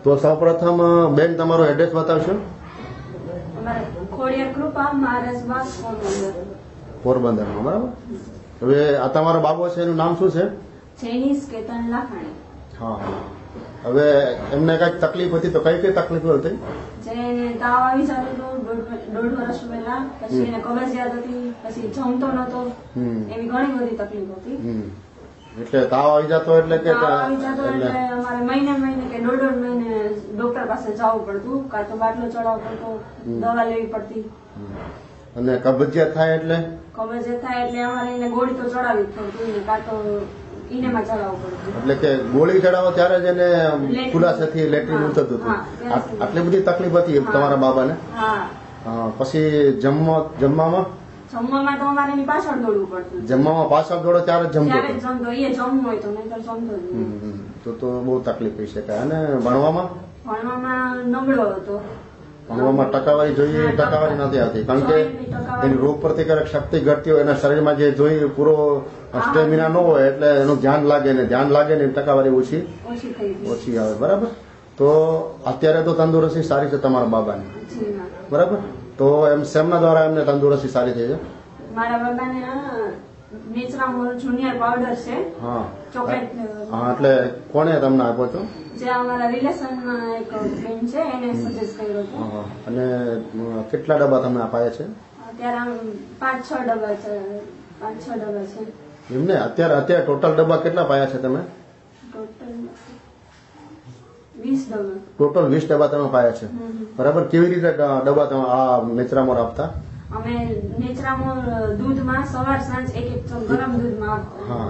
તો સૌપ્રથમ બેન તમારું એડ્રેસ બતાવશો? ખોડિયાર કૃપા મહારાજબાગ પોરબંદરમાં, બરાબર. હવે આ તમારો બાબો છે, એનું નામ શું છે? જેનિસ કેતન લાખાણી. હા. હવે એમને કઈક તકલીફ હતી તો કઈ કઈ તકલીફો હતી? જેને તાવ આવી જતો હતો દોઢ વર્ષ પહેલા, પછી એને કબજિયાત હતી, પછી જમતો નતો, એવી ઘણી બધી તકલીફ હતી. એટલે તાવ આવી જતો એટલે કે તાવ આવી જતો એટલે અમારે મહિને કે દોઢ મહિને ડોક્ટર પાસે જવું પડતું, કાં તો બાટલો ચડાવવો પડતો, દવા લેવી પડતી. અને કબજિયાત થાય એટલે અમારે એને ગોળી તો ચડાવી જ પડતી, કાં તો ઈનેમાં ચડાવવું પડતું. એટલે કે ગોળી ચડાવો ત્યારે જ એને ખુલાસેથી લેટ્રિન ઉતરતું હતું. આટલી બધી તકલીફ હતી તમારા બાબાને? હા. પછી જમવામાં તો અમારે એની પાછળ દોડવું પડતું. જમવામાં પાછળ દોડો ત્યારે જ જમતો? એ જમવું હોય તો નહીં તો જમતો જ નહીં. તો બહુ તકલીફ થઈ શકે. અને ભણવામાં નબળો હતો. ભણવામાં ટકાવારી જોઈએ, ટકાવારી નથી આવતી, કારણ કે એની રોગ પ્રતિકારક શક્તિ ઘટતી હોય, એના શરીરમાં જે જોઈએ પૂરો સ્ટેમિના ન હોય, એટલે એનું ધ્યાન લાગે ને ટકાવારી ઓછી આવે. બરાબર. તો અત્યારે તો તંદુરસ્તી સારી છે તમારા બાબાની, બરાબર. તો એમ શેમના દ્વારા એમને તંદુરસ્તી સારી થઈ છે? મારા બાબાને નેચરામોલ જુનિયર પાવડર છે. હા. ચોકલેટ. હા. એટલે કોણે તમને આપ્યો હતો? જે અમારા રિલેશનમાં એક બેન છે, એને સજેસ્ટ કર્યો હતો. અને કેટલા ડબ્બા તમને અપાયા છે? અત્યારે 5-6 ડબ્બા છે. એમને અત્યારે ટોટલ ડબ્બા કેટલા પાયા છે તમે? ટોટલ 20 ડબ્બા. ટોટલ 20 ડબ્બા તમે પાયા છે, બરાબર. કેવી રીતે ડબ્બા તમે આ નેચરામોલ આપતા? અમે નેચરામોલ દૂધમાં સવાર સાંજ એક ગરમ દૂધમાં આપતા. હા,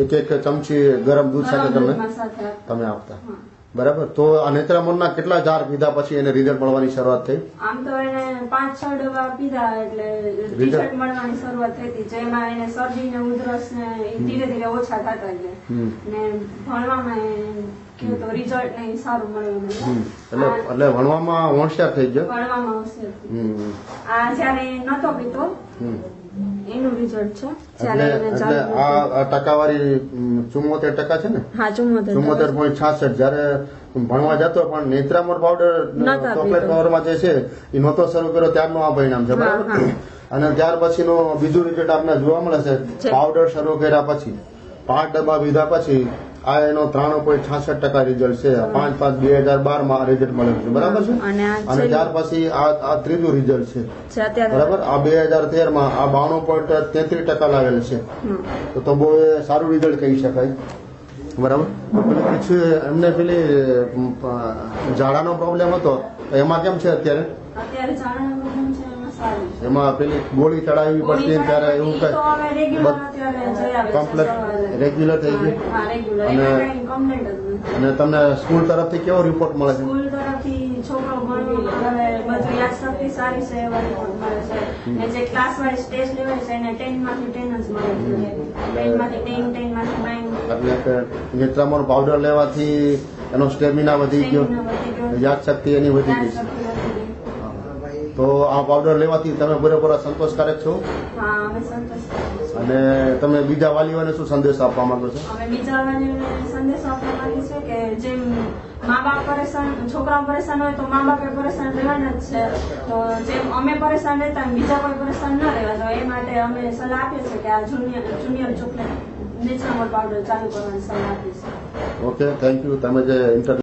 એક ચમચી ગરમ દૂધ સાથે તમે આપતા, બરાબર. તો આ નેચરામોલના કેટલા જાર પીધા પછી એને રિઝલ્ટ મળવાની શરૂઆત થઈ? આમ તો એને 5-6 ડબ્બા પીધા એટલે રિઝલ્ટ મળવાની શરૂઆત થઈ હતી, જેમાં એને શરદી ને ઉધરસ ને ધીરે ધીરે ઓછા થતા ગયા, ને ભણવામાં રિઝલ્ટ ને સારું મળ્યું. એટલે ભણવામાં હોશિયાર થઈ ગયો. ભણવામાં હોશિયાર. આ જયારે નતો પીતો એનું રિઝલ્ટ છે. એટલે આ ટકાવારી 74% છે ને? હા, 74.66. જયારે ભણવા જતો પણ નેત્રામોલ પાવડર ચોકલેટ પાવડરમાં જે છે એ નહોતો શરૂ કર્યો ત્યારનું આ પરિણામ છે, બરાબર. અને ત્યાર પછીનો બીજું રિઝલ્ટ આપને જોવા મળે છે. પાવડર શરૂ કર્યા પછી 5 ડબ્બા પીધા પછી આ એનો 93.66% રિઝલ્ટ છે. 5/5/2012 રિઝલ્ટ મળેલું છે, બરાબર છે. અને ત્યાર પછી આ ત્રીજું રિઝલ્ટ છે, બરાબર. આ 2013માં આ 92.33% લાવેલ છે. તો બહુ સારું રિઝલ્ટ કહી શકાય, બરાબર. એમને પેલી ઝાડાનો પ્રોબ્લેમ હતો, એમાં કેમ છે અત્યારે? એમાં પેલી ગોળી ચડાવવી પડતી ત્યારે એવું કઈ કમ્પ્લેટ રેગ્યુલર થઈ ગયું? અને તમને સ્કૂલ તરફથી કેવો રિપોર્ટ મળે છે? સ્કૂલ તરફથી છોકરો બધું યાદશક્તિ સારી છે એવા રિપોર્ટ મળે છે. ને જે ક્લાસ વાઇઝ ટેસ્ટ લેવાય છે એને 10માંથી 10 જ મળે છે. 10માંથી 10, 10માંથી 9. એટલે નેત્રામોલ પાવડર લેવાથી એનો સ્ટેમિના વધી ગયો, યાદશક્તિ એની વધી ગઈ. તો આ પાવડર લેવાથી તમે પૂરેપૂરા સંતોષકારક છો? હા, અમે સંતોષ. અને તમે બીજા વાલીઓને શું સંદેશ આપવા માંગો છો? અમે બીજા વાલીઓને સંદેશ આપવા માંગીએ છીએ કે જેમ મા-બાપ પરેશાન, છોકરાઓ પરેશાન હોય તો મા-બાપે પરેશાન રહેવાના જ છે. તો જેમ અમે પરેશાન રહેતા બીજા કોઈ પરેશાન ન રહેવા જોઈએ, એ માટે અમે સલાહ આપીએ છીએ કે આ જુનિયર ચોકલેટ નેચરામોલ પાવડર ચાલુ કરવાની સલાહ આપીએ છીએ. Okay, thank you. તમે જે ઇન્ટરવ્યુ